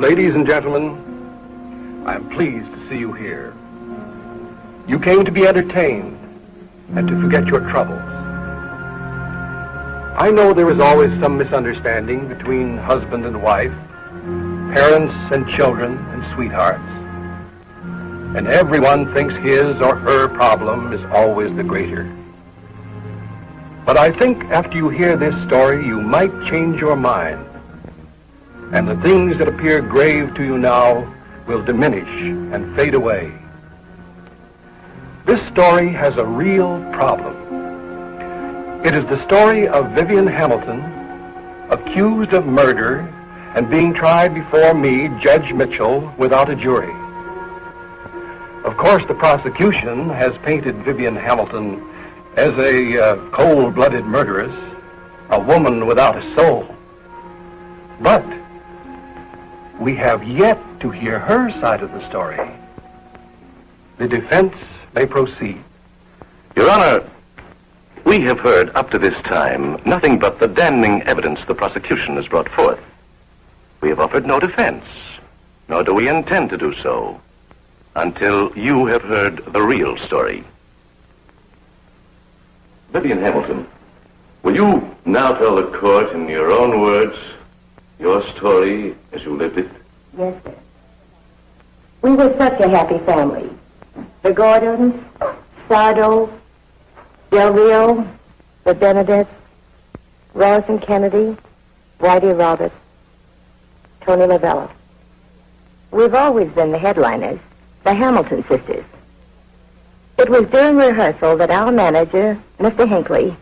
Ladies and gentlemen, I am pleased to see you here. You came to be entertained and to forget your troubles. I know there is always some misunderstanding between husband and wife, parents and children and sweethearts. And everyone thinks his or her problem is always the greater. But I think after you hear this story, you might change your mind. And the things that appear grave to you now will diminish and fade away. This story has a real problem. It is the story of Vivian Hamilton, accused of murder and being tried before me, Judge Mitchell, without a jury. Of course, the prosecution has painted Vivian Hamilton as a cold-blooded murderess, a woman without a soul. But we have yet to hear her side of the story. The defense may proceed. Your Honor, we have heard up to this time nothing but the damning evidence the prosecution has brought forth. We have offered no defense, nor do we intend to do so, until you have heard the real story. Vivian Hamilton, will you now tell the court in your own words your story as you lived it? Yes, sir. We were such a happy family. The Gordons, Sardo, Del Rio, the Benedetts, Ross and Kennedy, Whitey Roberts, Tony Lavella. We've always been the headliners, the Hamilton sisters. It was during rehearsal that our manager, Mr. Hinckley,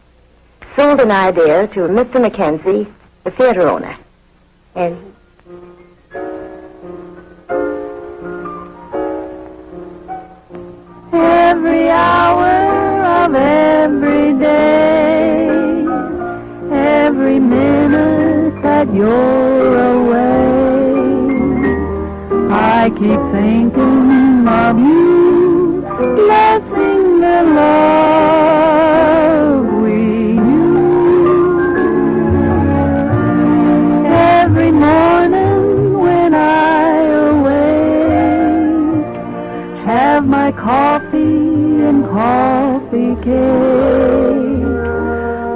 sold an idea to Mr. Mackenzie, the theater owner. And every hour of every day, every minute that you're away, I keep thinking of you, blessing the love we knew. Every morning when I awake, have my coffee and coffee cake.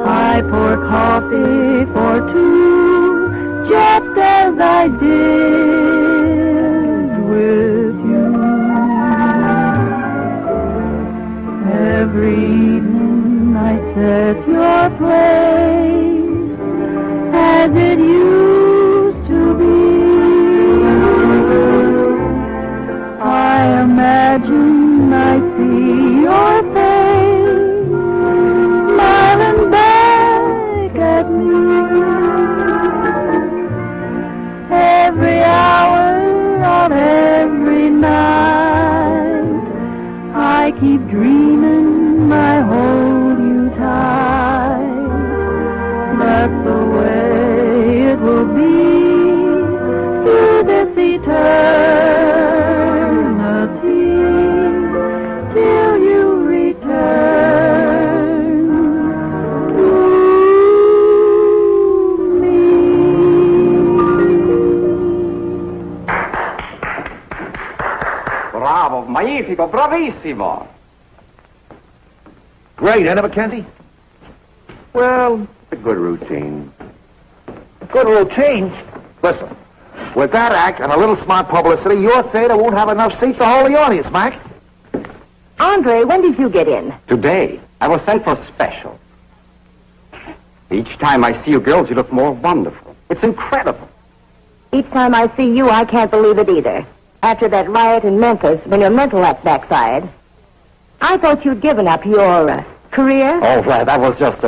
I pour coffee for two, just as I did with you. Every evening I set your place as it used to be. I imagine I see your face smiling back at me. Every hour of every night, I keep dreaming I hold you tight. That's the way it will be through this eternity, till you return to me. Bravo, magnifico, bravissimo. Great, ain't it, Mackenzie? Well, a good routine. Good routine. Listen, with that act and a little smart publicity, your theater won't have enough seats to hold the audience, Mac. Andre, when did you get in? Today, I was sent for special. Each time I see you girls, you look more wonderful. It's incredible. Each time I see you, I can't believe it either. After that riot in Memphis, when your mental act backfired, I thought you'd given up your career. Oh, that was just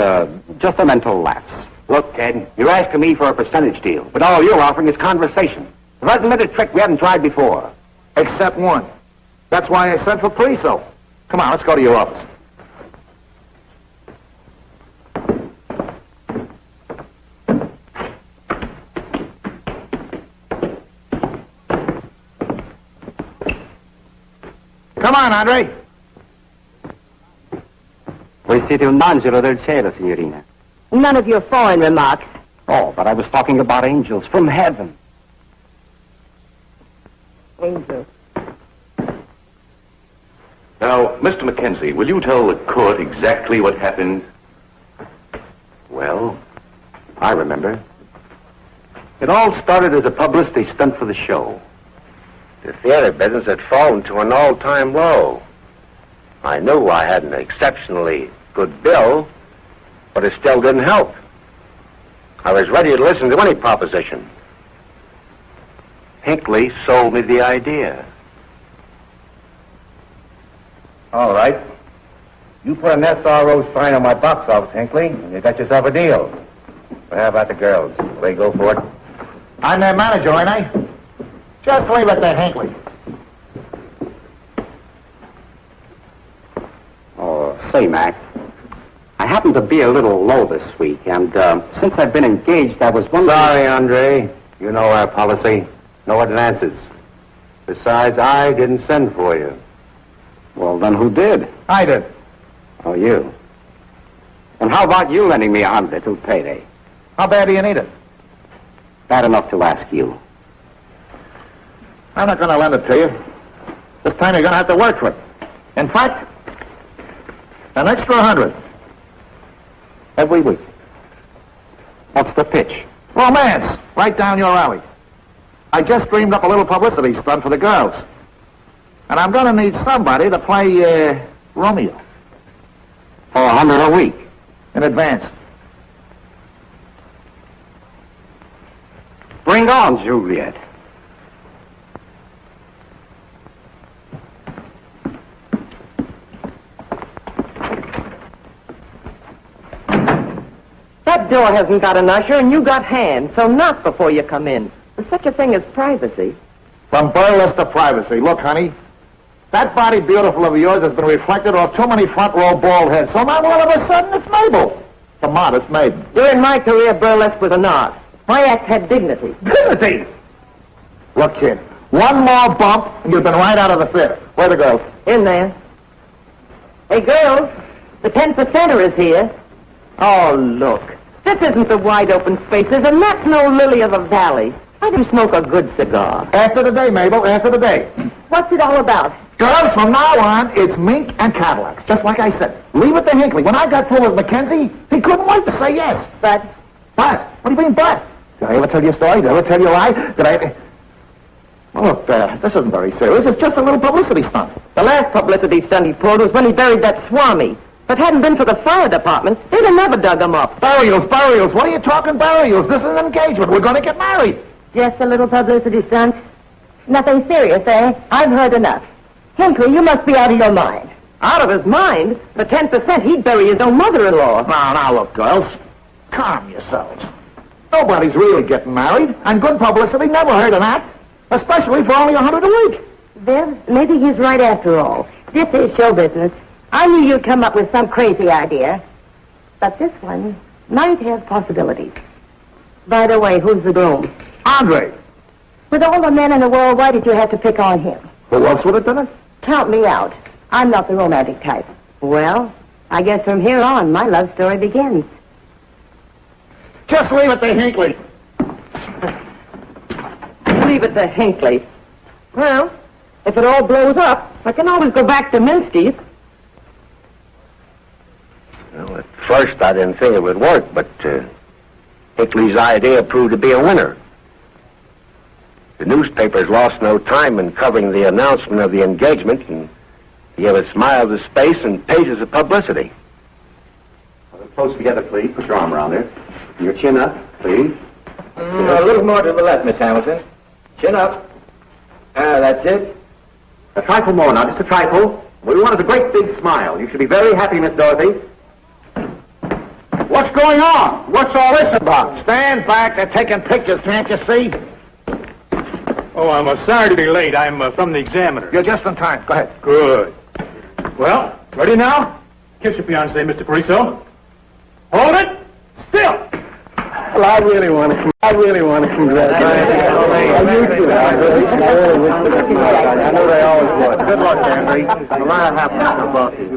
a mental lapse. Look, Ted, you're asking me for a percentage deal, but all you're offering is conversation. The red-little trick we haven't tried before. Except one. That's why I sent for Priso. Come on, let's go to your office. Come on, Andre. Voi siete un angelo del cielo, signorina. None of your foreign remarks. Oh, but I was talking about angels from heaven. Angel. Now, Mr. Mackenzie, will you tell the court exactly what happened? Well, I remember. It all started as a publicity stunt for the show. The theater business had fallen to an all-time low. I knew I had an exceptionally good bill, but it still didn't help. I was ready to listen to any proposition. Hinckley sold me the idea. All right. You put an SRO sign on my box office, Hinckley, and you got yourself a deal. But how about the girls? Will they go for it? I'm their manager, ain't I? Just leave it to Hinckley. Oh, say, Mac, I happen to be a little low this week, and since I've been engaged, I was wondering... Sorry, Andre. You know our policy. No advances. Besides, I didn't send for you. Well, then who did? I did. Oh, you. And how about you lending me $100 till payday? How bad do you need it? Bad enough to ask you. I'm not going to lend it to you. This time you're going to have to work for it. In fact, an extra 100. Every week. What's the pitch? Romance. Right down your alley. I just dreamed up a little publicity stunt for the girls. And I'm going to need somebody to play, Romeo. For $100 a week. In advance. Bring on, Juliet. That door hasn't got an usher, and you got hands, so knock before you come in. There's such a thing as privacy. From burlesque to privacy. Look, honey, that body beautiful of yours has been reflected off too many front row bald heads. So now all of a sudden it's Mabel. The modest maiden. During my career, burlesque was an art. My act had dignity. Dignity! Look, kid, one more bump and you've been right out of the theater. Where are the girls? In there. Hey, girls, the 10%er is here. Oh, look. This isn't the wide-open spaces, and that's no lily of the valley. I do smoke a good cigar. After the day, Mabel, after the day. What's it all about? Girls, from now on, it's mink and Cadillacs, just like I said. Leave it to Hinckley. When I got through with Mackenzie, he couldn't wait to say yes. But What do you mean, but? Did I ever tell you a story? Did I ever tell you a lie? Did I... Well, look, this isn't very serious. It's just a little publicity stunt. the last publicity stunt he pulled was when he buried that Swami. If it hadn't been for the fire department, they'd have never dug him up. Burials. What are you talking burials? This is an engagement. We're going to get married. Just a little publicity stunt. Nothing serious, eh? I've heard enough. Hinckley, you must be out of your mind. Out of his mind? For 10%, he'd bury his own mother-in-law. Now, look, girls. Calm yourselves. Nobody's really getting married, and good publicity never hurt an act, especially for only 100 a week. Viv, maybe he's right after all. This is show business. I knew you'd come up with some crazy idea. But this one might have possibilities. By the way, who's the groom? Andre. With all the men in the world, why did you have to pick on him? Who else would have done it? Count me out. I'm not the romantic type. Well, I guess from here on, my love story begins. Just leave it to Hinckley. Leave it to Hinckley. Well, if it all blows up, I can always go back to Minsky's. Well, at first I didn't think it would work, but Hinckley's idea proved to be a winner. The newspapers lost no time in covering the announcement of the engagement, and he gave us miles of space and pages of publicity. Close together, please. Put your arm around there. Your chin up, please. A little more to the left, Miss Hamilton. Chin up. That's it. A trifle more now, just a trifle. What we want is a great big smile. You should be very happy, Miss Dorothy. What's going on? What's all this about? Stand back. They're taking pictures, can't you see? Oh, I'm sorry to be late. I'm from the Examiner. You're just in time. Go ahead. Good. Well, ready now? Kiss your fiancé, Mr. Pariso. Hold it. Still. Well, I really want to congratulate you. I know they always would. Good luck, Henry. No matter what happens, both of you.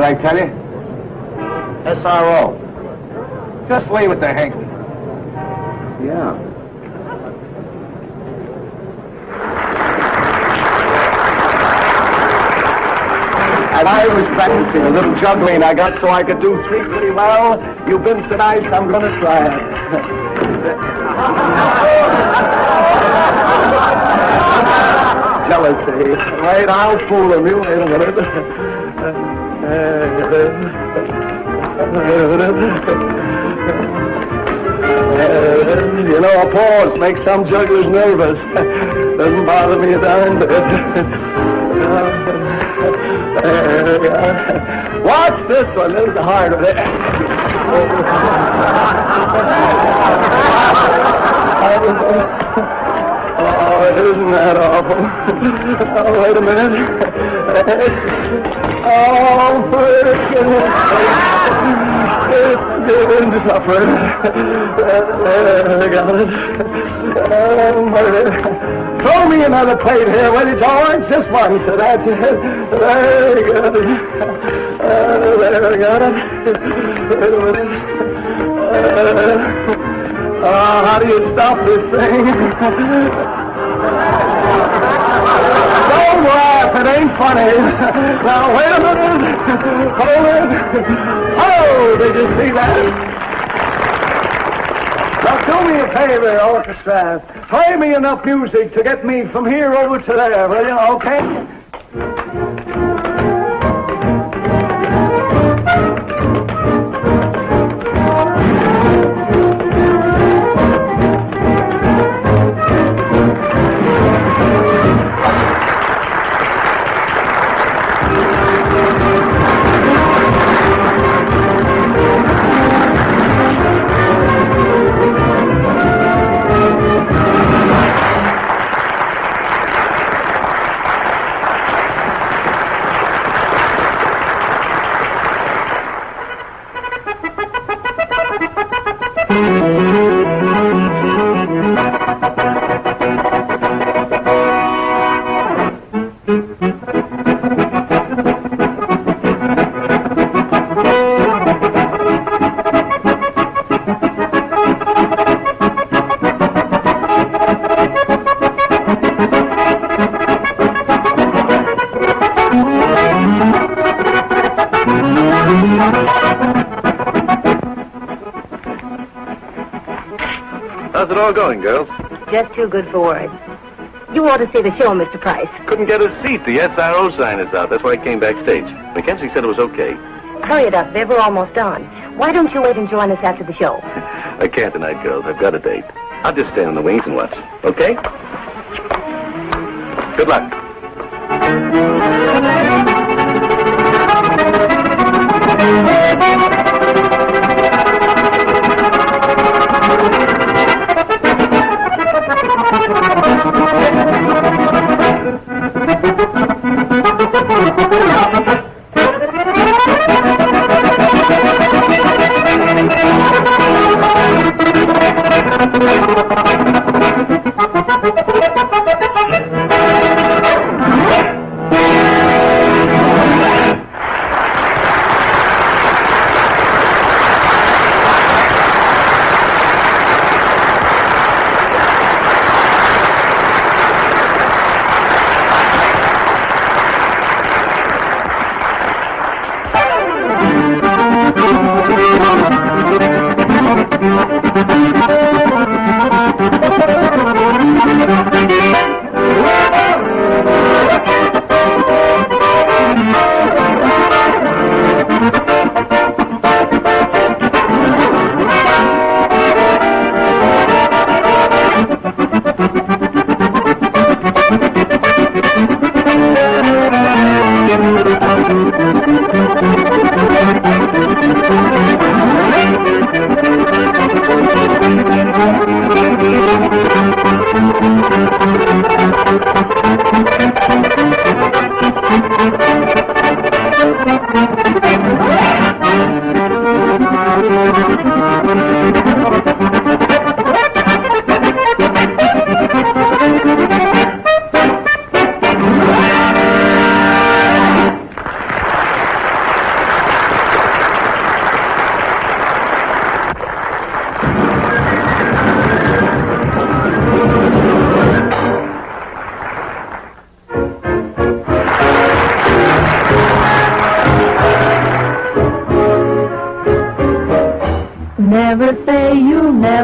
I tell you? SRO. Just leave it to Hank. Yeah. And I was practicing a little juggling I got so I could do three pretty well. You've been so nice, I'm going to try it. Jealousy. Wait, I'll fool him. You wait a minute. You know, a pause makes some jugglers nervous. Doesn't bother me a darn bit. Watch this one. This is the hard one. Oh, isn't that awful? Oh, wait a minute. Oh, it's been suffered. I got it. Throw me another plate here, will you, George? Just one, so that's it. Very good. There, I got it. Wait a minute. How do you stop this thing? Don't laugh, it ain't funny. Now, wait a minute. Hold it. Oh, did you see that? Now, do me a favor, orchestra. Play me enough music to get me from here over to there, will you? Okay? How's it all going, girls? Just too good for words. You ought to see the show, Mr. Price. Couldn't get a seat. The SRO sign is out. That's why I came backstage. Mackenzie said it was okay. Hurry it up, Viv. We're almost on. Why don't you wait and join us after the show? I can't tonight, girls. I've got a date. I'll just stand in the wings and watch. Okay? Good luck.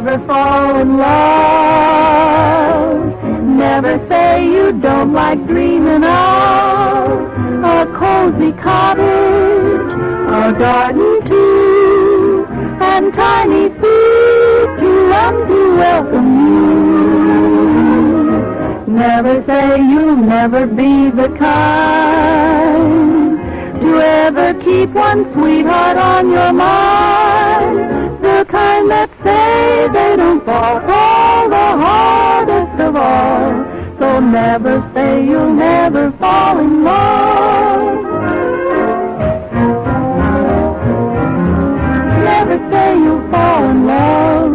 never fall in love. Never say you don't like dreaming of a cozy cottage, a garden too, and tiny feet to run to welcome you. Never say you'll never be the kind to ever keep one sweetheart on your mind, the kind that say they don't fall the hardest of all. So never say you'll never fall in love. Never say you'll fall in love.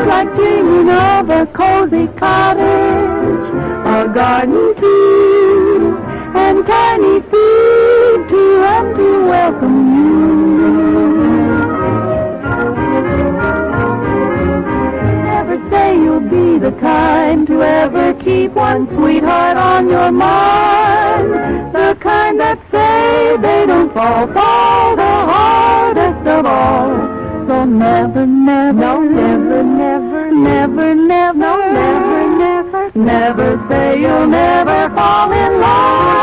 Like dreaming of a cozy cottage, a garden too, and tiny feet to run to welcome you. Never say you'll be the kind to ever keep one sweetheart on your mind, the kind that say they don't fall the hardest of all. So never, never, no, never, never, never, never, no, never, never, never say you'll never fall in love.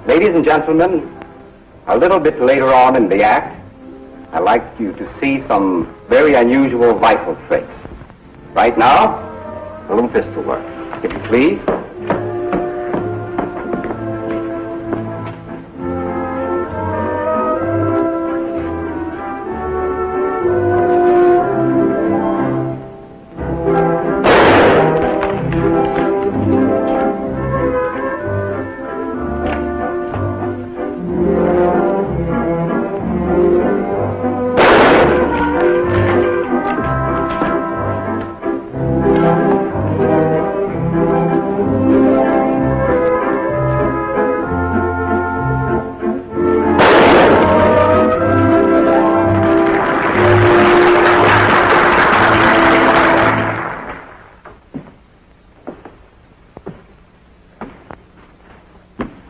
Ladies and gentlemen, a little bit later on in the act, I'd like you to see some very unusual vital traits. Right now, a little pistol work, if you please.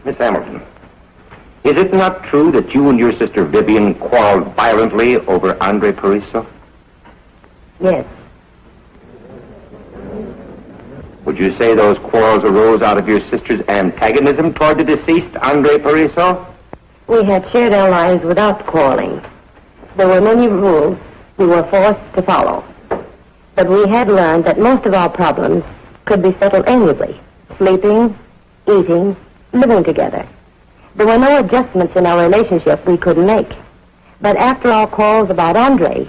Miss Hamilton, is it not true that you and your sister Vivian quarreled violently over Andre Pariso? Yes. Would you say those quarrels arose out of your sister's antagonism toward the deceased Andre Pariso? We had shared our lives without quarreling. There were many rules we were forced to follow. But we had learned that most of our problems could be settled amiably. Sleeping, eating, living together. There were no adjustments in our relationship we couldn't make. But after our quarrels about Andre,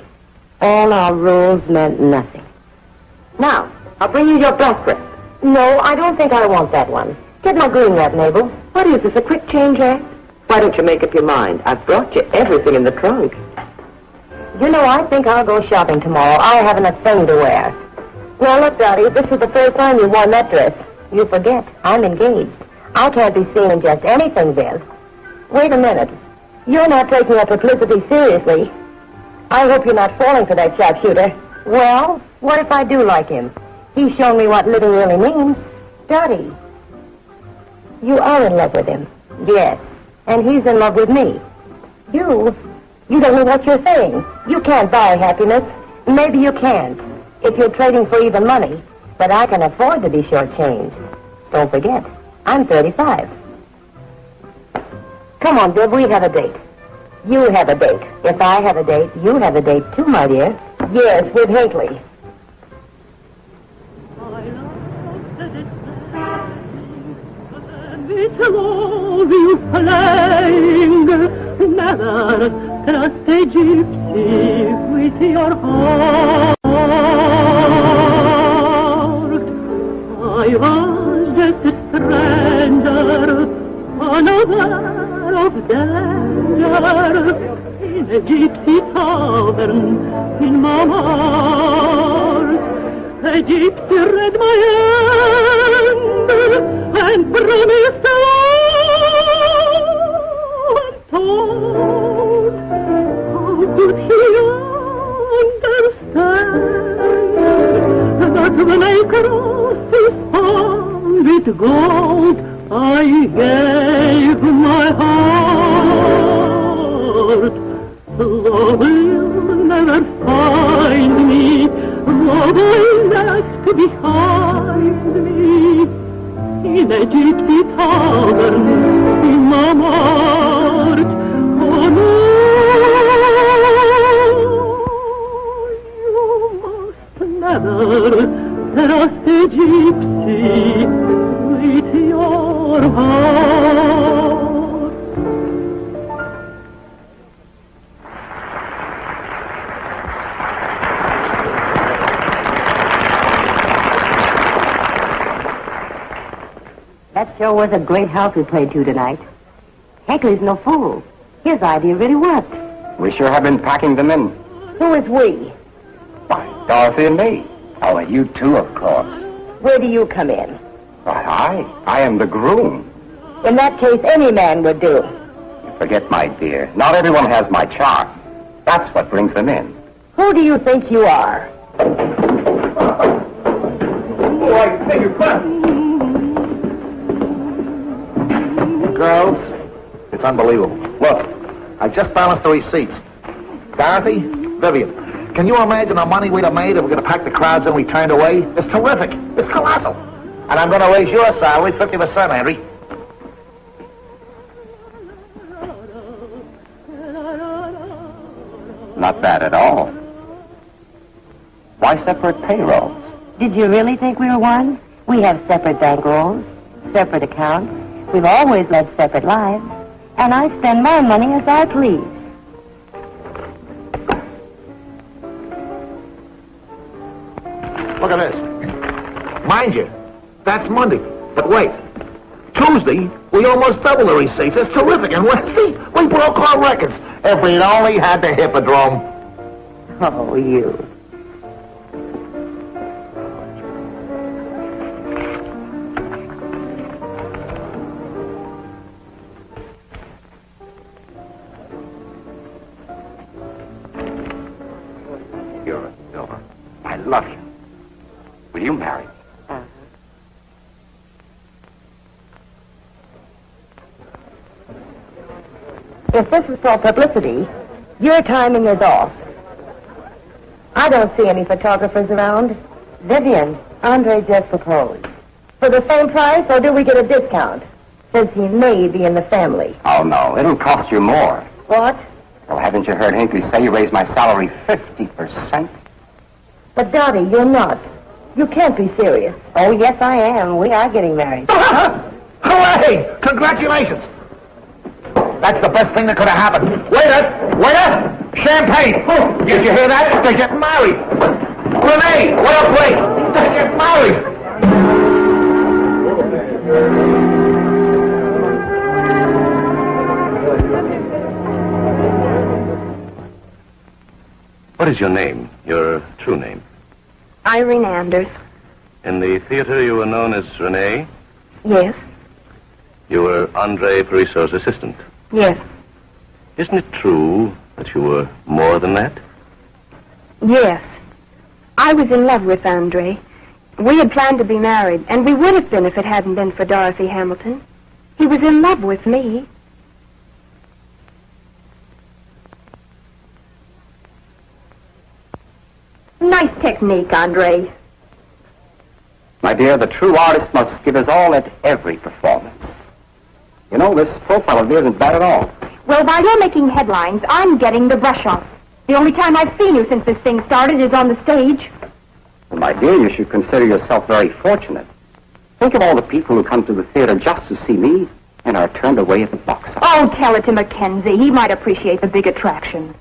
all our rules meant nothing. Now, I'll bring you your blank grip. No, I don't think I want that one. Get my green wrap, Mabel. What is this, a quick change act? Why don't you make up your mind? I've brought you everything in the trunk. You know, I think I'll go shopping tomorrow. I haven't a thing to wear. Well, look, Dottie, this is the first time you worn that dress. You forget, I'm engaged. I can't be seen in just anything, Viv. Wait a minute. You're not taking that publicity seriously. I hope you're not falling for that sharpshooter. Well, what if I do like him? He's shown me what living really means. Dottie, you are in love with him. Yes, and he's in love with me. You don't know what you're saying. You can't buy happiness. Maybe you can't, if you're trading for even money. But I can afford to be shortchanged. Don't forget, I'm 35. Come on, Viv, we have a date. You have a date. If I have a date, you have a date too, my dear. Yes, with Hinckley. It's love you playing, never trust a gypsy with your heart. I was just a stranger, unaware of danger, in a gypsy tavern in Montmartre. A gypsy read my hand and promised and told. How could he understand that when I crossed his palm with gold, I gave my heart? Love will never find me, love I left behind me, in a gypsy tavern in Montmartre. Oh no, you must never trust a gypsy with your heart. That sure was a great house we played to tonight. Hinckley's no fool. His idea really worked. We sure have been packing them in. Who is we? Why, Dorothy and me. Oh, and you too, of course. Where do you come in? Why, I am the groom. In that case, any man would do. You forget, my dear, not everyone has my charm. That's what brings them in. Who do you think you are? Oh, I beg your pardon. Girls, it's unbelievable. Look, I just balanced the receipts. Dorothy, Vivian, can you imagine the money we'd have made if we're going to pack the crowds and we turned away? It's terrific. It's colossal. And I'm going to raise your salary 50%, Henry. Not bad at all. Why separate payrolls? Did you really think we were one? We have separate bankrolls, separate accounts. We've always led separate lives. And I spend my money as I please. Look at this. Mind you, that's Monday. But wait. Tuesday, we almost doubled the receipts. It's terrific. And Wednesday, we broke our records. If we'd only had the hippodrome. Oh, you. You're a silver. I love you. Will you marry me? If this is for publicity, your timing is off. I don't see any photographers around. Vivian, Andre just proposed. For the same price, or do we get a discount? Since he may be in the family. Oh, no. It'll cost you more. What? Well, haven't you heard Hinckley say you raised my salary 50%? But, Dottie, you're not. You can't be serious. Oh, yes, I am. We are getting married. Hooray! Congratulations! That's the best thing that could have happened. Waiter! Waiter! Champagne! Did you hear that? They're getting married. Renee! What up, wait? They're getting married. What is your name? Your true name? Irene Anders. In the theater, you were known as Renee. Yes. You were Andre Parisot's assistant. Yes. Isn't it true that you were more than that? Yes. I was in love with Andre. We had planned to be married, and we would have been if it hadn't been for Dorothy Hamilton. He was in love with me. Nice technique, Andre. My dear, the true artist must give his all at every performance. You know, this profile of yours isn't bad at all. Well, while you're making headlines, I'm getting the brush off. The only time I've seen you since this thing started is on the stage. Well, my dear, you should consider yourself very fortunate. Think of all the people who come to the theater just to see me and are turned away at the box office. Oh, tell it to Mackenzie. He might appreciate the big attraction.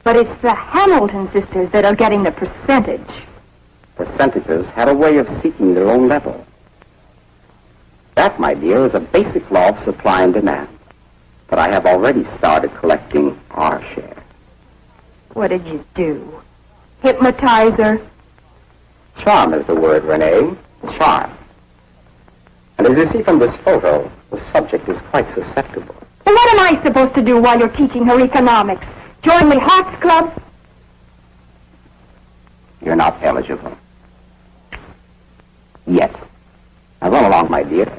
But it's the Hamilton sisters that are getting the percentage. Percentages have a way of seeking their own level. That, my dear, is a basic law of supply and demand. But I have already started collecting our share. What did you do? Hypnotize her? Charm is the word, Renee. Charm. And as you see from this photo, the subject is quite susceptible. Well, what am I supposed to do while you're teaching her economics? Join the Hearts Club? You're not eligible. Yet. Now run along, my dear.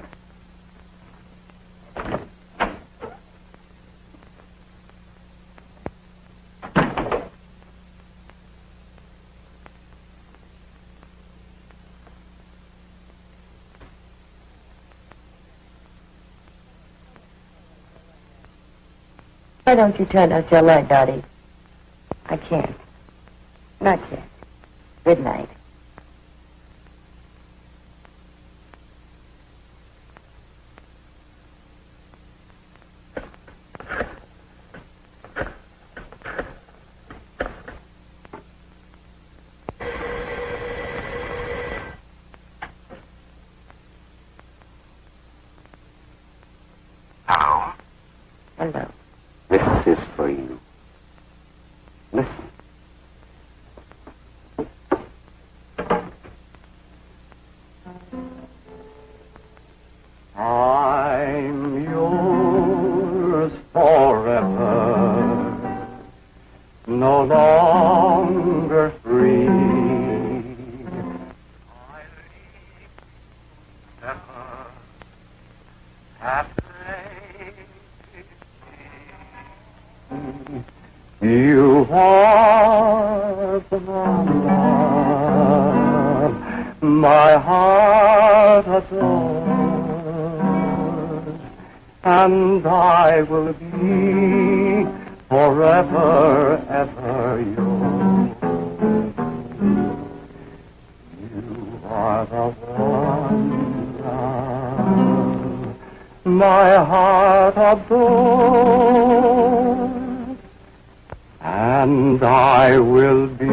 Why don't you turn out your light, Dottie? I can't. Not yet. Good night. Hello? Hello. This is for you. Listen. I'm yours forever, no longer free. I live ever happily. You are the love my heart adores, and I will be forever, ever yours. You are the one love my heart adores, and I will be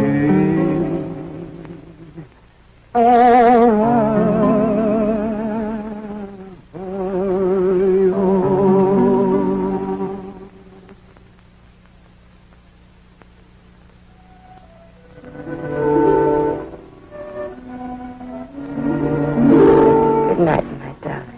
forever yours. Good night, my darling.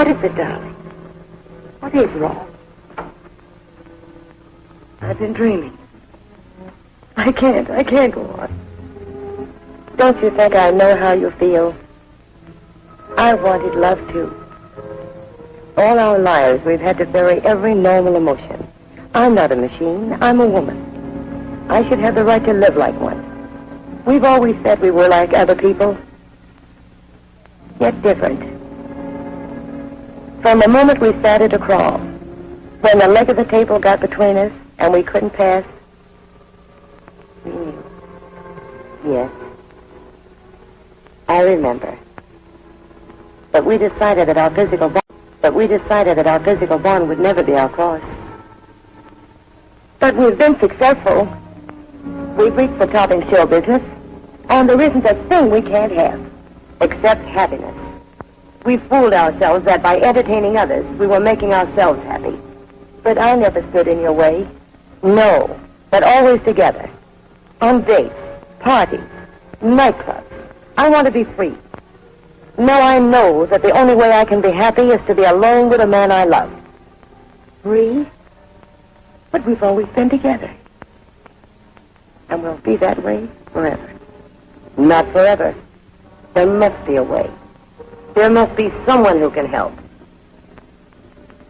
What is it, darling? What is wrong? I've been dreaming. I can't go on. Don't you think I know how you feel? I wanted love too. All our lives we've had to bury every normal emotion. I'm not a machine, I'm a woman. I should have the right to live like one. We've always said we were like other people, yet different. From the moment we started to crawl, when the leg of the table got between us and we couldn't pass, we knew. Yes, I remember. But we decided that our physical bond would never be our cross. But we've been successful. We've reached the top in show business, and there isn't a thing we can't have, except happiness. We fooled ourselves that by entertaining others, we were making ourselves happy. But I never stood in your way. No, but always together. On dates, parties, nightclubs. I want to be free. Now I know that the only way I can be happy is to be alone with a man I love. Free? But we've always been together. And we'll be that way forever. Not forever. There must be a way. There must be someone who can help.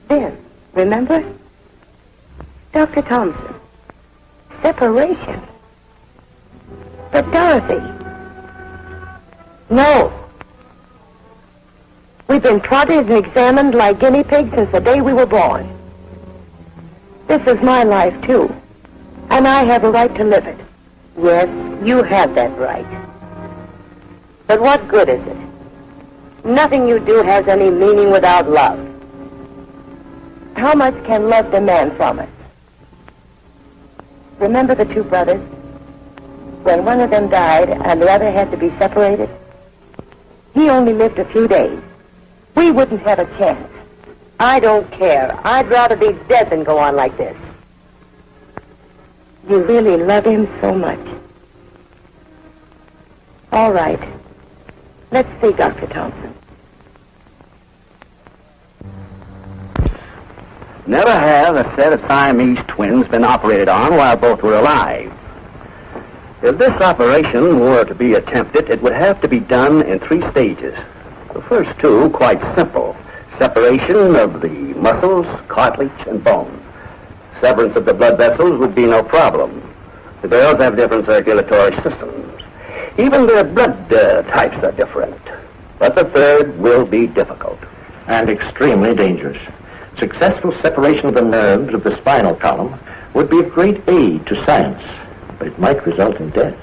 Then, remember? Dr. Thompson. Separation. But Dorothy. No. We've been trotted and examined like guinea pigs since the day we were born. This is my life, too. And I have a right to live it. Yes, you have that right. But what good is it? Nothing you do has any meaning without love. How much can love demand from us? Remember the two brothers? When one of them died and the other had to be separated? He only lived a few days. We wouldn't have a chance. I don't care. I'd rather be dead than go on like this. You really love him so much. All right. Let's see, Dr. Thompson. Never have a set of Siamese twins been operated on while both were alive. If this operation were to be attempted, it would have to be done in 3 stages. The first 2, quite simple. Separation of the muscles, cartilage, and bone. Severance of the blood vessels would be no problem. The girls have different circulatory systems. Even their blood types are different. But the third will be difficult. And extremely dangerous. Successful separation of the nerves of the spinal column would be of great aid to science, but it might result in death.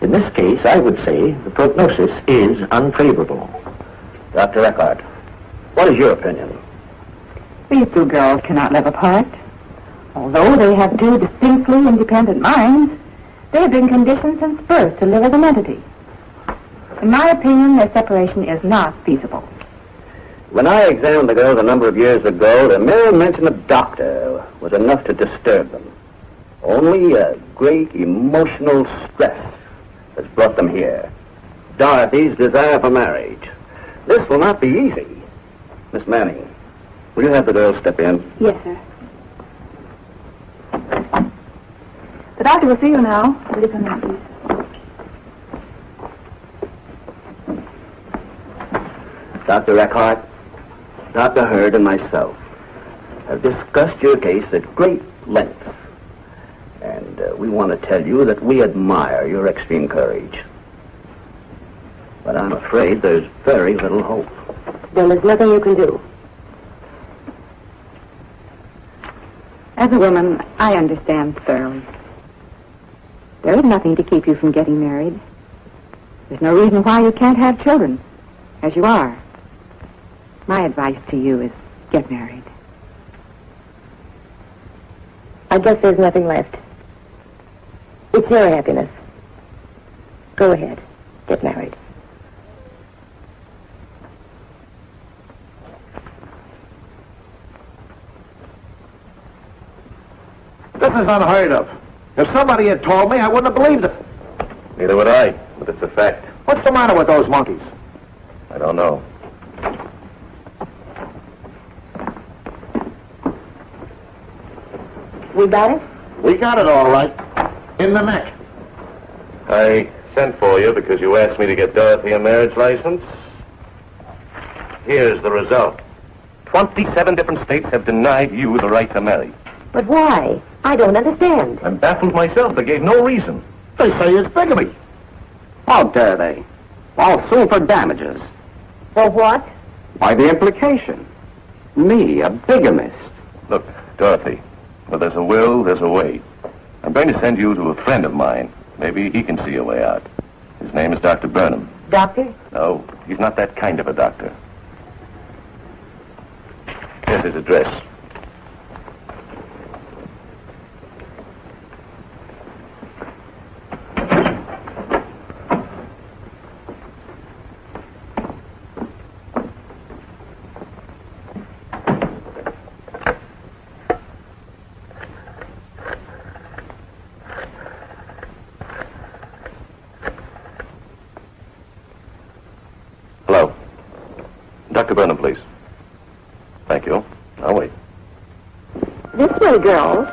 In this case, I would say the prognosis is unfavorable. Dr. Eckhart, what is your opinion? These 2 girls cannot live apart. Although they have 2 distinctly independent minds, they have been conditioned since birth to live as an entity. In my opinion, their separation is not feasible. When I examined the girls a number of years ago, the mere mention of doctor was enough to disturb them. Only a great emotional stress has brought them here. Dorothy's desire for marriage. This will not be easy. Miss Manning, will you have the girls step in? Yes, sir. The doctor will see you now. Will you come in, please? Dr. Eckhart, Dr. Hurd, and myself have discussed your case at great length. And we want to tell you that we admire your extreme courage. But I'm afraid there's very little hope. Then there's nothing you can do. As a woman, I understand thoroughly. There is nothing to keep you from getting married. There's no reason why you can't have children, as you are. My advice to you is get married. I guess there's nothing left. It's your happiness. Go ahead. Get married. This is unheard of. If somebody had told me, I wouldn't have believed it. Neither would I, but it's a fact. What's the matter with those monkeys? I don't know. We got it? We got it all right. In the neck. I sent for you because you asked me to get Dorothy a marriage license. Here's the result. 27 different states have denied you the right to marry. But why? I don't understand. I'm baffled myself. They gave no reason. They say it's bigamy. How dare they? I'll sue for damages. For what? Why, the implication. Me, a bigamist. Look, Dorothy, where there's a will, there's a way. I'm going to send you to a friend of mine. Maybe he can see a way out. His name is Dr. Burnham. Doctor? No, he's not that kind of a doctor. Here's his address. Hello. Dr. Burnham, please. Thank you. I'll wait. This way, girls.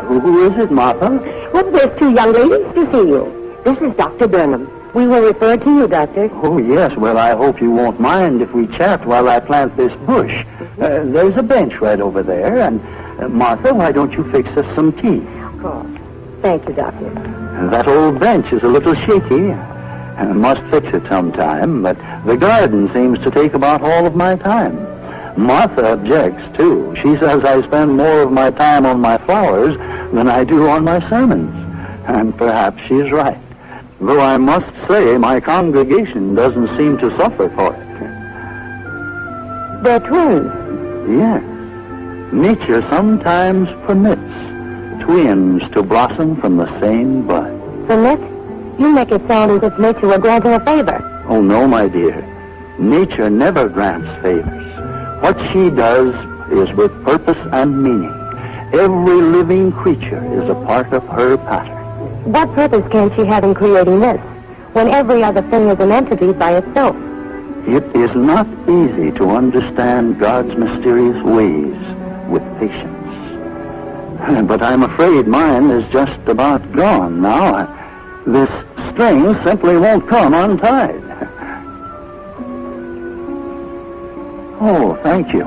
Who is it, Martha? Well, there's two young ladies to see you. This is Dr. Burnham. We were referred to you, Doctor. Oh, yes. Well, I hope you won't mind if we chat while I plant this bush. There's a bench right over there, and Martha, why don't you fix us some tea? Of course. Thank you, Doctor. That old bench is a little shaky. I must fix it sometime, but the garden seems to take about all of my time. Martha objects, too. She says I spend more of my time on my flowers than I do on my sermons. And perhaps she is right. Though I must say my congregation doesn't seem to suffer for it. They're twins. Yes. Nature sometimes permits twins to blossom from the same bud. Permit? You make it sound as if nature were granting a favor. Oh, no, my dear. Nature never grants favors. What she does is with purpose and meaning. Every living creature is a part of her pattern. What purpose can she have in creating this, when every other thing is an entity by itself? It is not easy to understand God's mysterious ways with patience. But I'm afraid mine is just about gone now. This string simply won't come untied. Oh, thank you.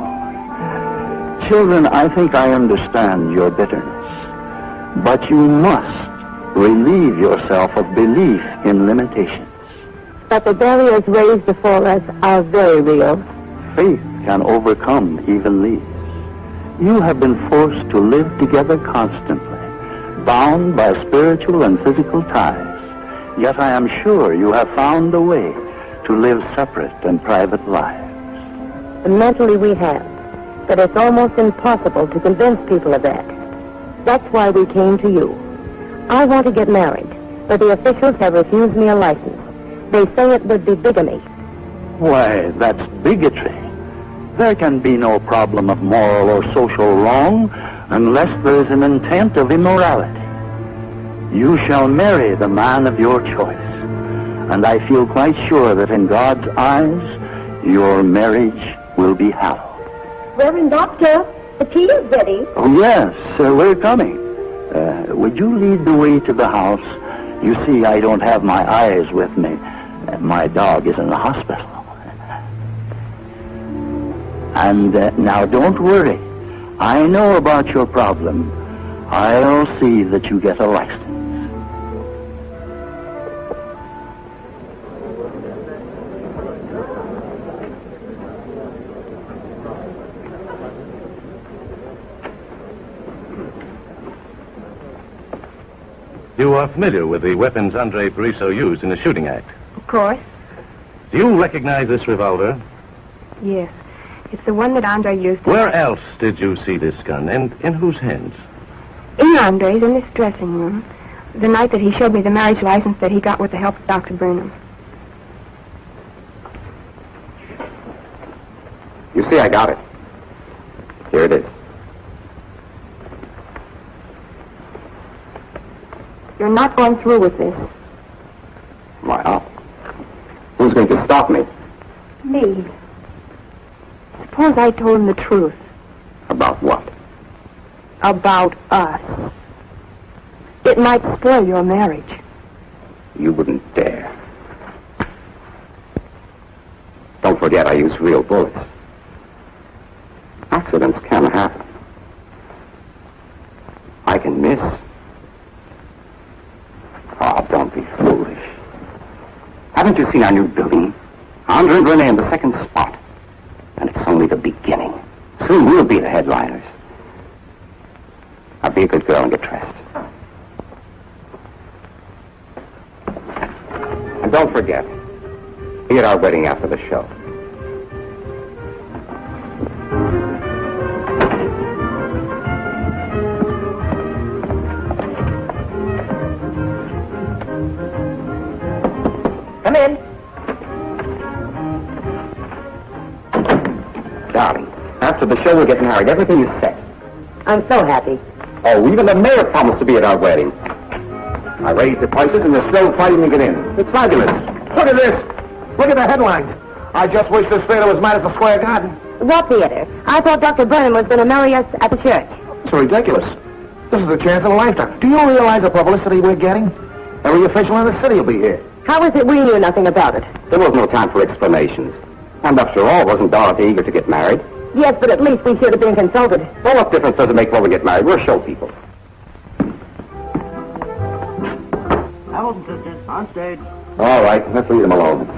Children, I think I understand your bitterness. But you must relieve yourself of belief in limitations. But the barriers raised before us are very real. Faith can overcome even these. You have been forced to live together constantly, bound by spiritual and physical ties. Yet I am sure you have found a way to live separate and private lives. Mentally we have, but it's almost impossible to convince people of that. That's why we came to you. I want to get married, but the officials have refused me a license. They say it would be bigamy. Why, that's bigotry. There can be no problem of moral or social wrong unless there is an intent of immorality. You shall marry the man of your choice, and I feel quite sure that in God's eyes, your marriage will be hallowed. Reverend Doctor, the tea is ready. Oh, yes, we're coming. Would you lead the way to the house? You see, I don't have my eyes with me. My dog is in the hospital. And now don't worry. I know about your problem. I'll see that you get a license. You are familiar with the weapons Andre Pariso used in the shooting act. Of course. Do you recognize this revolver? Yes. It's the one that Andre used. Where else did you see this gun, and in whose hands? In Andre's, in this dressing room, the night that he showed me the marriage license that he got with the help of Dr. Burnham. You see, I got it. Here it is. You're not going through with this. Why not? Who's going to stop me? Me. Suppose I told him the truth. About what? about us. It might spoil your marriage. You wouldn't dare. Don't forget, I use real bullets. Accidents can happen. I can miss. Oh, don't be foolish. Haven't you seen our new building? Andre and Renee in the second spot. And it's only the beginning. Soon we'll be the headliners. Now be a good girl and get dressed. And don't forget, be at our wedding after the show. Come in. Darling, after the show we'll get married. Everything is set. I'm so happy. Oh, even the mayor promised to be at our wedding. I raised the prices and they're still fighting to get in. It's fabulous. Look at this. Look at the headlines. I just wish this theater was mad at the Square Garden. What theater? I thought Dr. Burnham was going to marry us at the church. It's ridiculous. This is a chance of a lifetime. Do you realize the publicity we're getting? Every official in the city will be here. How is it we knew nothing about it? There was no time for explanations. And after all, wasn't Dorothy eager to get married? Yes, but at least we should have been consulted. Well, what difference does it make when we get married? We're show people. Hamilton sisters, on stage. All right, let's leave them alone.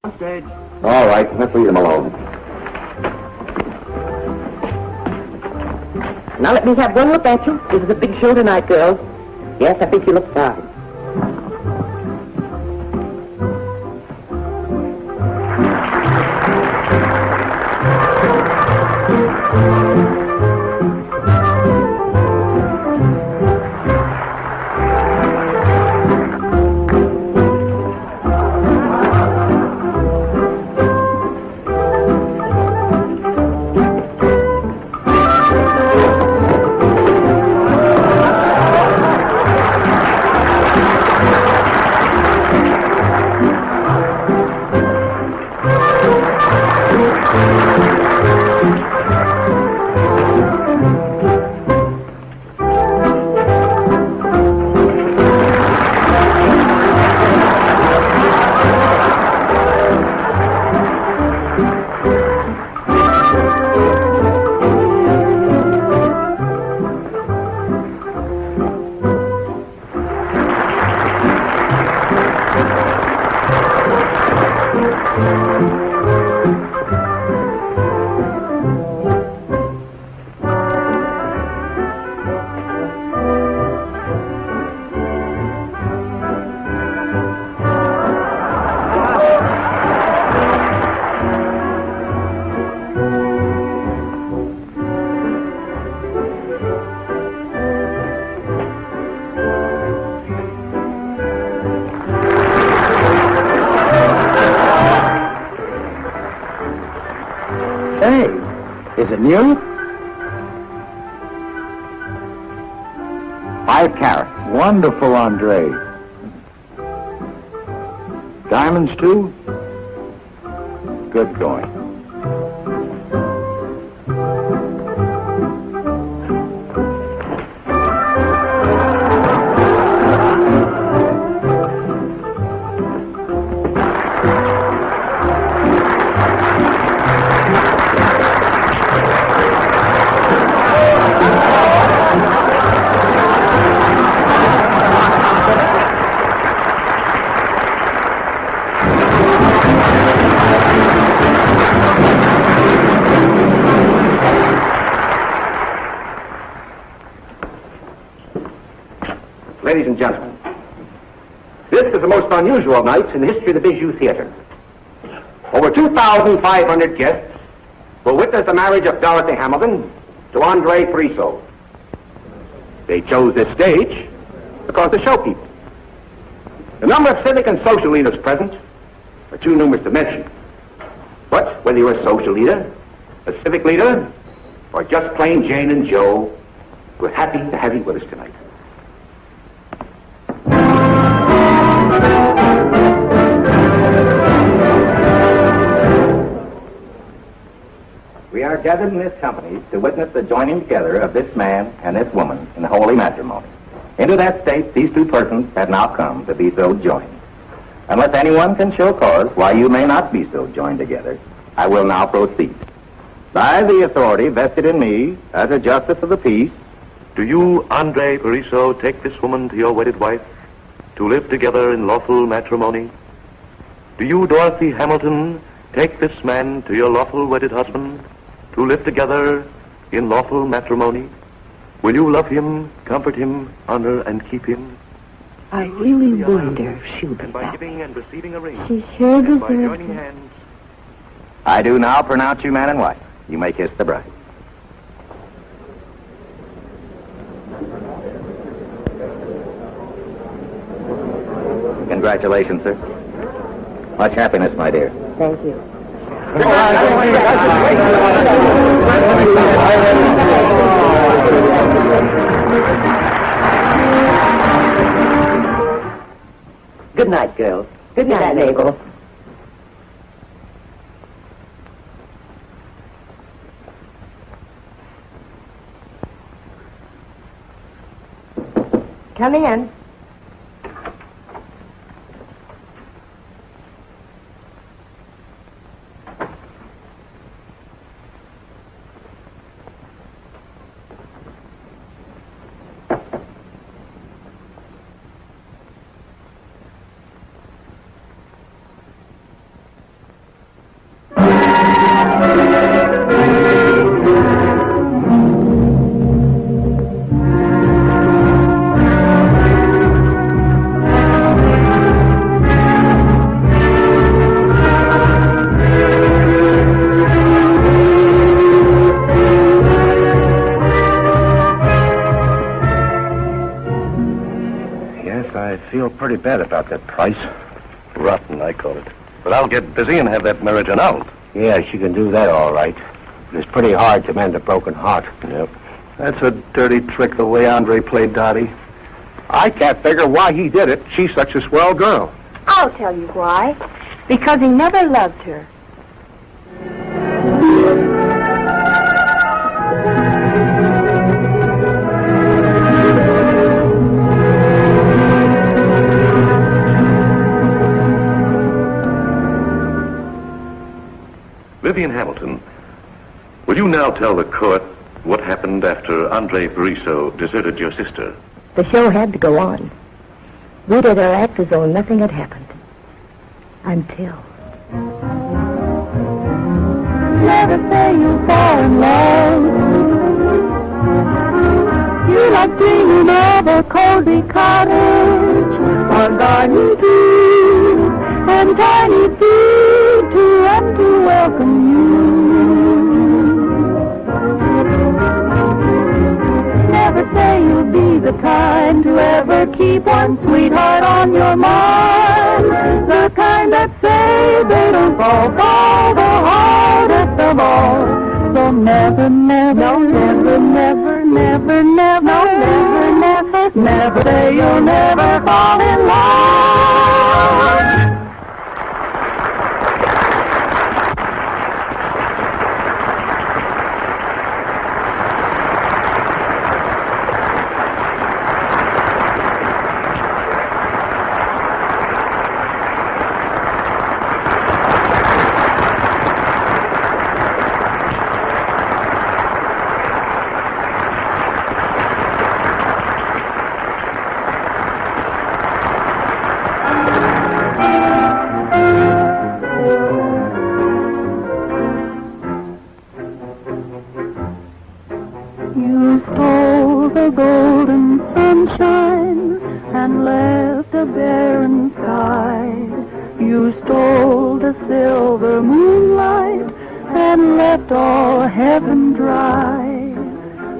On stage. All right, let's leave them alone. Now let me have one look at you. This is a big show tonight, girls. Yes, I think you look fine. Is it new? 5 carats. Wonderful, Andre. Diamonds, too? Good going. Ladies and gentlemen, this is the most unusual night in the history of the Bijou Theater. Over 2,500 guests will witness the marriage of Dorothy Hamilton to Andre Friso. They chose this stage because they show people. The number of civic and social leaders present are too numerous to mention. But whether you're a social leader, a civic leader, or just plain Jane and Joe, we're happy to have you with us tonight. We are are gathered in this company to witness the joining together of this man and this woman in holy matrimony. Into that state, these two persons have now come to be so joined. Unless anyone can show cause why you may not be so joined together, I will now proceed. By the authority vested in me as a justice of the peace, Do you, Andre Pariso, take this woman to your wedded wife, to live together in lawful matrimony? Do you, Dorothy Hamilton, take this man to your lawful wedded husband, to live together in lawful matrimony? Will you love him, comfort him, honor, and keep him? I really wonder if she'll be And by happy. giving and receiving a ring, She sure and by deserves joining it. hands, I do now pronounce you man and wife. You may kiss the bride. Congratulations, sir. Much happiness, my dear. Thank you. Good night, girls. Good night, Mabel. Come in. I feel pretty bad about that price. rotten, I call it. But I'll get busy and have that marriage annulled. Yeah, she can do that all right. But it's pretty hard to mend a broken heart. Yep. That's a dirty trick the way Andre played Dottie. I can't figure why he did it. She's such a swell girl. I'll tell you why. Because he never loved her. Vivian Hamilton, will you now tell the court what happened after Andre Pariso deserted your sister? The show had to go on. We did our act as though nothing had happened. Until... Never say you fall in love. You like dreaming of a cozy cottage, or garden too, and tiny feet to run to welcome you. Never say you'll be the kind to ever keep one sweetheart on your mind, the kind that say they don't fall the hardest of all. So never, never, no, never, never, never, never, no, never, never, never say you'll never fall in love. You stole the golden sunshine and left a barren sky. You stole the silver moonlight and left all heaven dry.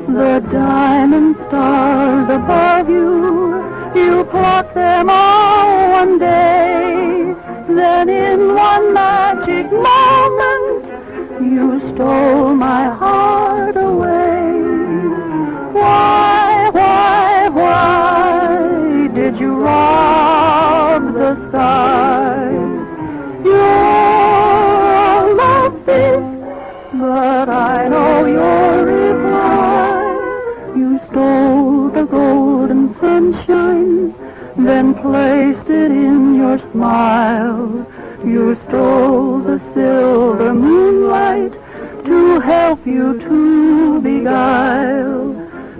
The diamond stars above you, you plucked them all one day. Then in one magic moment, you stole my heart away. Why did you rob the stars? You're a love thief, but I don't sunshine, then placed it in your smile. You stole the silver moonlight to help you to beguile.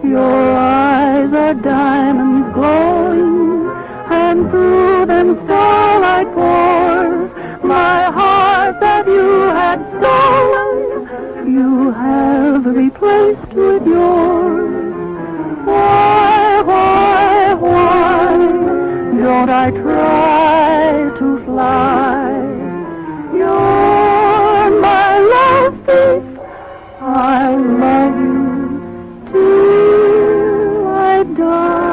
Your eyes are diamonds glowing, and through them starlight pours. My heart that you had stolen, you have replaced with yours. Why don't I try to fly? You're my love thief. I love you till I die.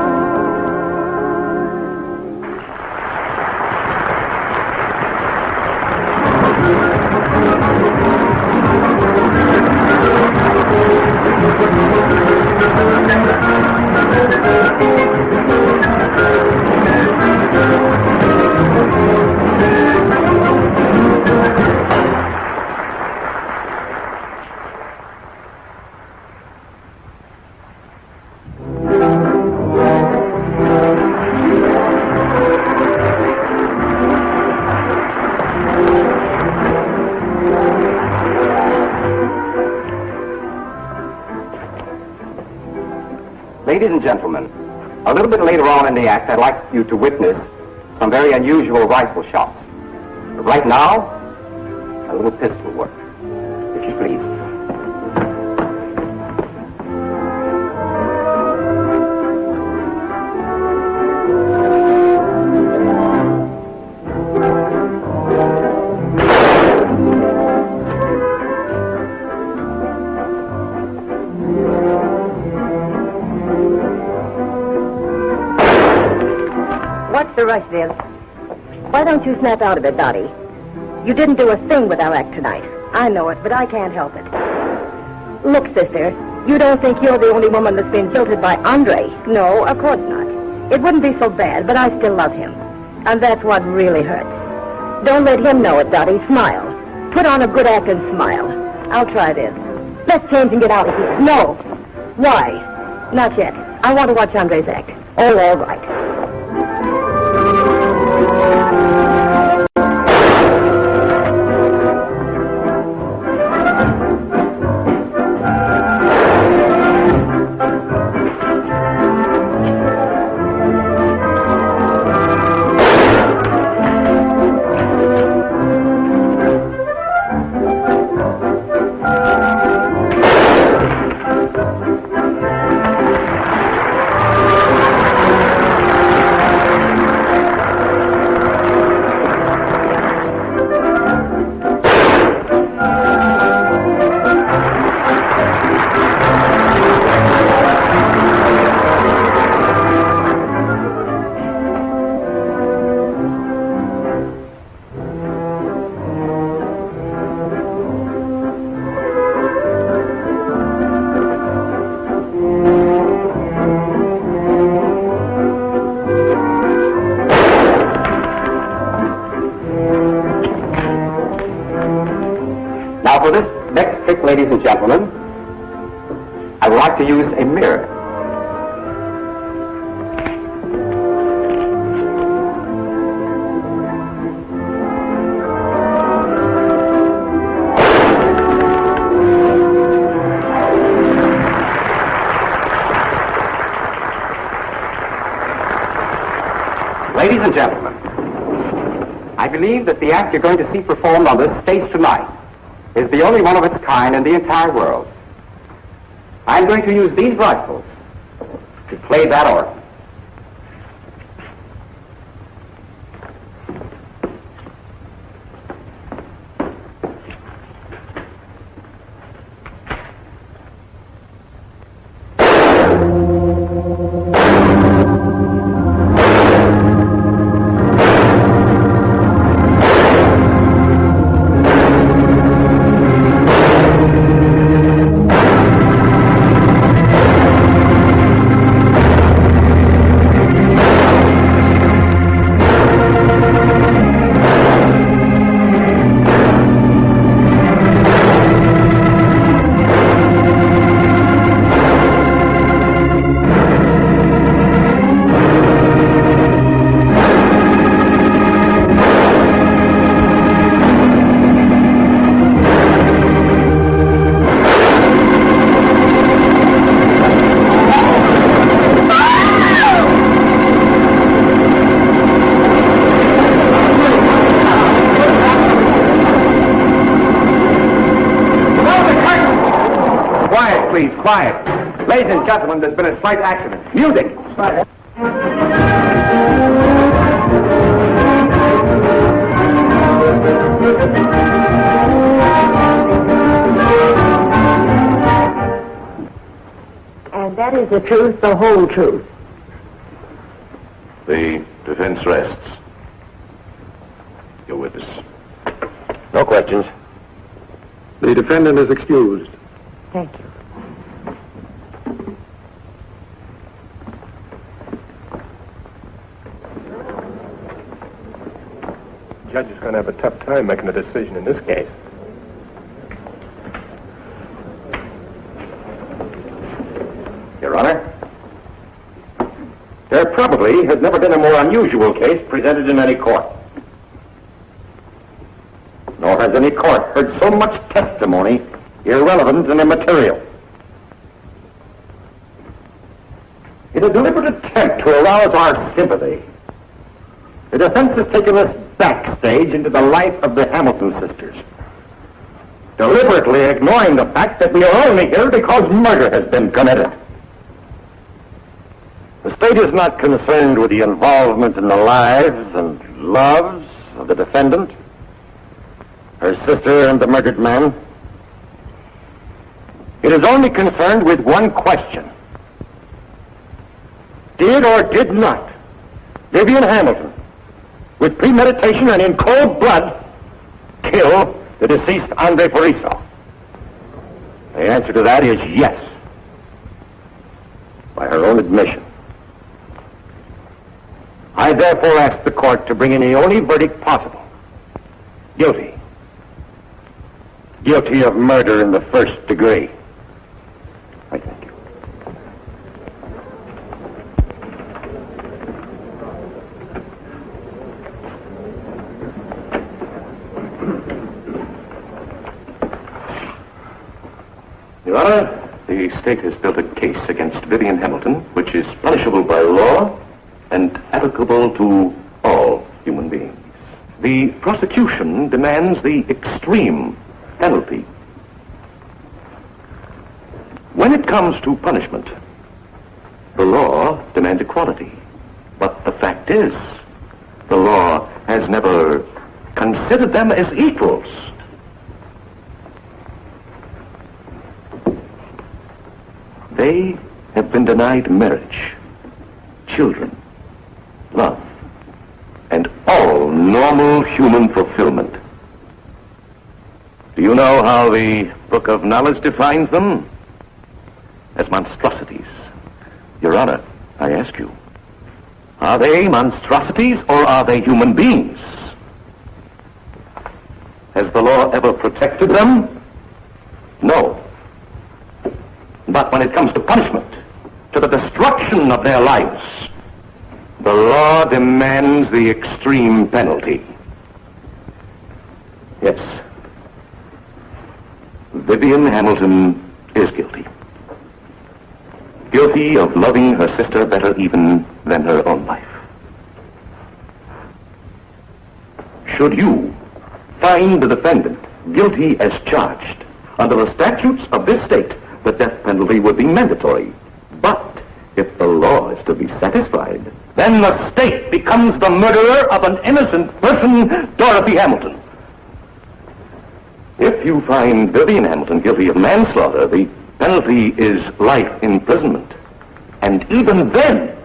Ladies and gentlemen, a little bit later on in the act, I'd like you to witness some very unusual rifle shots. But right now, a little pistol work, if you please. What's the rush, Viv? Why don't you snap out of it, Dottie? You didn't do a thing with our act tonight. I know it, but I can't help it. Look, sister, you don't think you're the only woman that's been jilted by Andre? No, of course not. It wouldn't be so bad, but I still love him. And that's what really hurts. Don't let him know it, Dottie. Smile. Put on a good act and smile. I'll try this. Let's change and get out of here. No. Why? Not yet. I want to watch Andre's act. Oh, all right. Now for this next trick, ladies and gentlemen, I would like to use a mirror. Ladies and gentlemen, I believe that the act you're going to see performed on this stage tonight is the only one of its kind in the entire world. I'm going to use these rifles to play that organ. please. Quiet. Ladies and gentlemen, there's been a slight accident. Music. And that is the truth, the whole truth. The defense rests. Your witness. No questions. The defendant is excused. Thank you. The judge is going to have a tough time making a decision in this case. Your Honor, there probably has never been a more unusual case presented in any court. Nor has any court heard so much testimony irrelevant and immaterial. In a deliberate attempt to arouse our sympathy, the defense has taken us backstage into the life of the Hamilton sisters, deliberately ignoring the fact that we are only here because murder has been committed. The state is not concerned with the involvement in the lives and loves of the defendant, her sister, and the murdered man. It is only concerned with one question. Did or did not Vivian Hamilton, with premeditation and in cold blood, kill the deceased Andre Pariso? The answer to that is yes, by her own admission. I therefore ask the court to bring in the only verdict possible. Guilty. Guilty of murder in the first degree. I thank you. Your Honor, the state has built a case against Vivian Hamilton, which is punishable by law and applicable to all human beings. The prosecution demands the extreme penalty. When it comes to punishment, the law demands equality. But the fact is, the law has never considered them as equals. They have been denied marriage, children, love, and all normal human fulfillment. Do you know how the Book of Knowledge defines them? As monstrosities. Your Honor, I ask you, are they monstrosities or are they human beings? Has the law ever protected them? No. But when it comes to punishment, to the destruction of their lives, the law demands the extreme penalty. Yes. Vivian Hamilton is guilty. Guilty of loving her sister better even than her own life. Should you find the defendant guilty as charged, under the statutes of this state, the death penalty would be mandatory. But if the law is to be satisfied, then the state becomes the murderer of an innocent person, Dorothy Hamilton. If you find Vivian Hamilton guilty of manslaughter, the penalty is life imprisonment. And even then,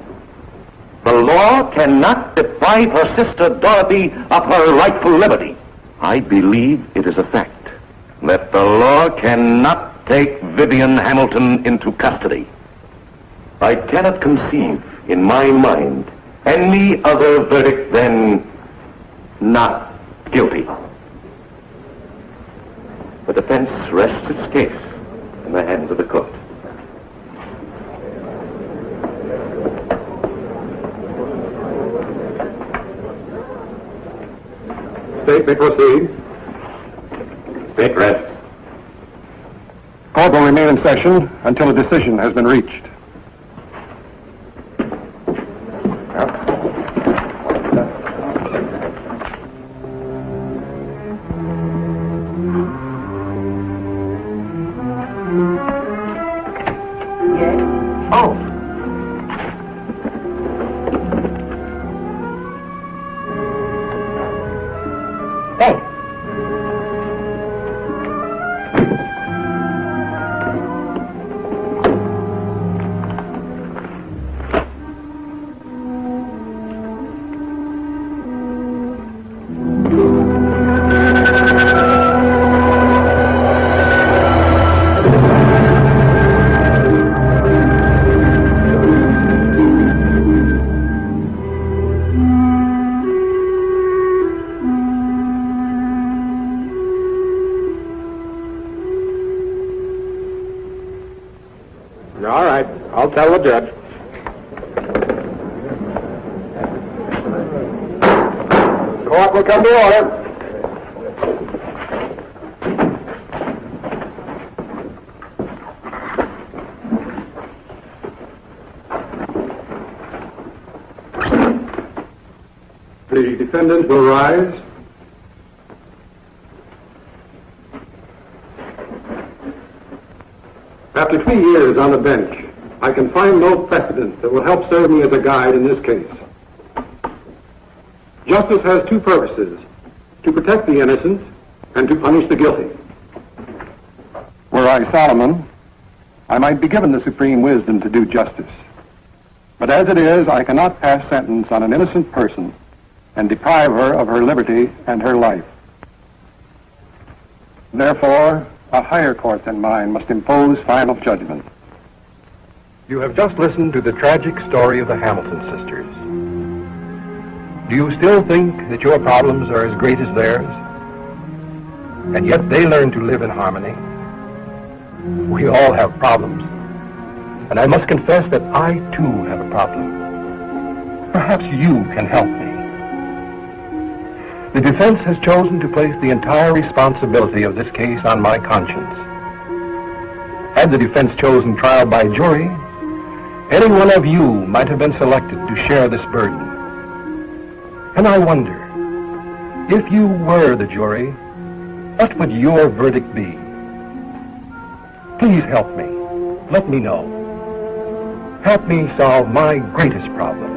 the law cannot deprive her sister Dorothy of her rightful liberty. I believe it is a fact that the law cannot take Vivian Hamilton into custody. I cannot conceive in my mind any other verdict than not guilty. The defense rests its case in the hands of the court. State may proceed. State rests. Court will remain in session until a decision has been reached. tell the judge. Court will come to order. The defendant will rise. After 3 years on the bench, I can find no precedent that will help serve me as a guide in this case. Justice has two purposes: to protect the innocent and to punish the guilty. Were I Solomon, I might be given the supreme wisdom to do justice. But as it is, I cannot pass sentence on an innocent person and deprive her of her liberty and her life. Therefore, a higher court than mine must impose final judgment. You have just listened to the tragic story of the Hamilton sisters. Do you still think that your problems are as great as theirs? And yet they learn to live in harmony. We all have problems. And I must confess that I, too, have a problem. Perhaps you can help me. The defense has chosen to place the entire responsibility of this case on my conscience. Had the defense chosen trial by jury, any one of you might have been selected to share this burden. And I wonder, if you were the jury, what would your verdict be? Please help me. Let me know. Help me solve my greatest problem.